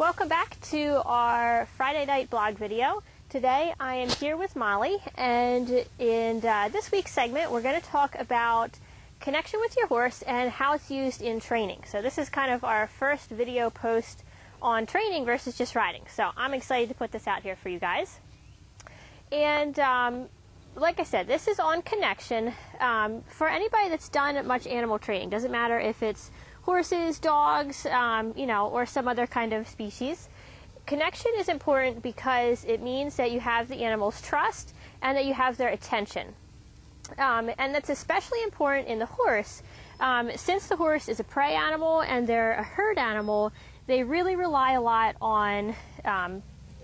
Welcome back to our Friday night blog video. Today I am here with Molly, and in this week's segment we're going to talk about connection with your horse and how it's used in training. So this is kind of our first video post on training versus just riding. So I'm excited to put this out here for you guys. And like I said, this is on connection. For anybody that's done much animal training, doesn't matter if it's horses, dogs, or some other kind of species. Connection is important because it means that you have the animal's trust and that you have their attention. And that's especially important in the horse. Since the horse is a prey animal and they're a herd animal, they really rely a lot on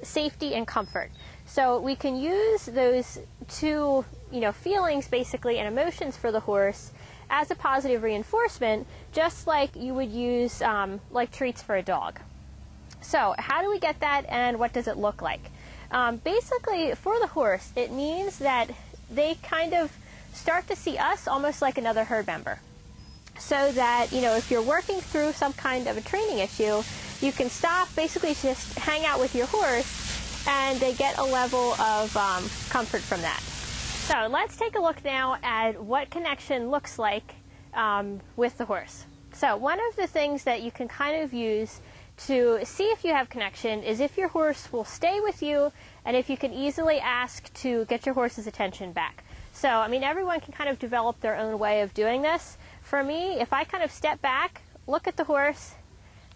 safety and comfort. So we can use those two, feelings basically and emotions for the horse as a positive reinforcement, just like you would use like treats for a dog. So how do we get that, and what does it look like? Basically, for the horse, it means that they kind of start to see us almost like another herd member. So that, if you're working through some kind of a training issue, you can stop, basically just hang out with your horse, and they get a level of comfort from that. So let's take a look now at what connection looks like with the horse. So one of the things that you can kind of use to see if you have connection is if your horse will stay with you, and if you can easily ask to get your horse's attention back. So, everyone can kind of develop their own way of doing this. For me, if I kind of step back, look at the horse,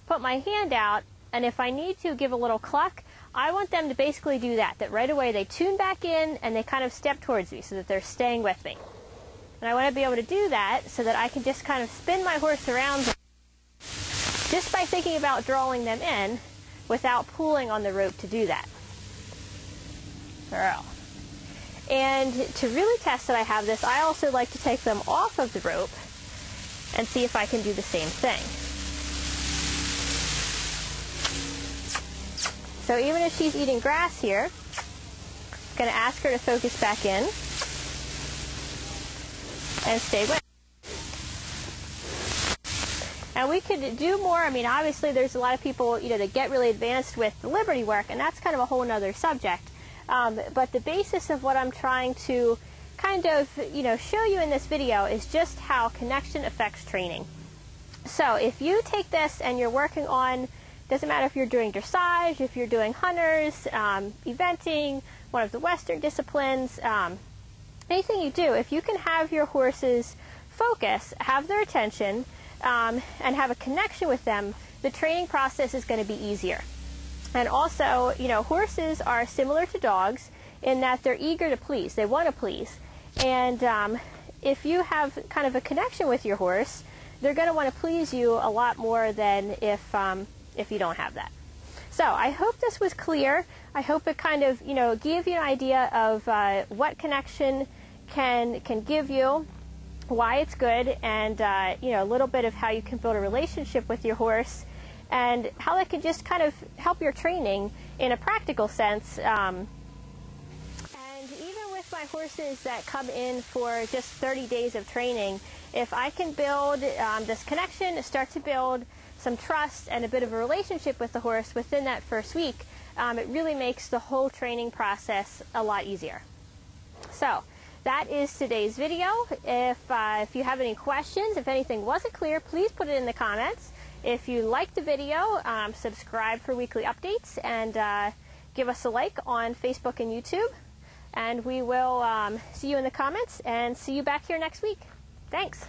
put my hand out, and if I need to give a little cluck, I want them to basically do that right away they tune back in and they kind of step towards me so that they're staying with me. And I want to be able to do that so that I can just kind of spin my horse around just by thinking about drawing them in without pulling on the rope to do that. And to really test that I have this, I also like to take them off of the rope and see if I can do the same thing. So even if she's eating grass here, I'm going to ask her to focus back in and stay with. And we could do more. Obviously there's a lot of people, that get really advanced with the Liberty work, and that's kind of a whole nother subject. But the basis of what I'm trying to kind of, show you in this video is just how connection affects training. So if you take this and you're working on, doesn't matter if you're doing dressage, if you're doing hunters, eventing, one of the Western disciplines, anything you do, if you can have your horses focus, have their attention, and have a connection with them, the training process is going to be easier. And also, horses are similar to dogs in that they're eager to please. They want to please. And if you have kind of a connection with your horse, they're going to want to please you a lot more than if you don't have that. So I hope this was clear. I hope it kind of, gave you an idea of what connection can give you, why it's good, and a little bit of how you can build a relationship with your horse, and how that can just kind of help your training in a practical sense. And even with my horses that come in for just 30 days of training, if I can build this connection, start to build some trust and a bit of a relationship with the horse within that first week, it really makes the whole training process a lot easier. So that is today's video. If you have any questions, if anything wasn't clear, please put it in the comments. If you liked the video, subscribe for weekly updates, and give us a like on Facebook and YouTube. And we will see you in the comments and see you back here next week. Thanks.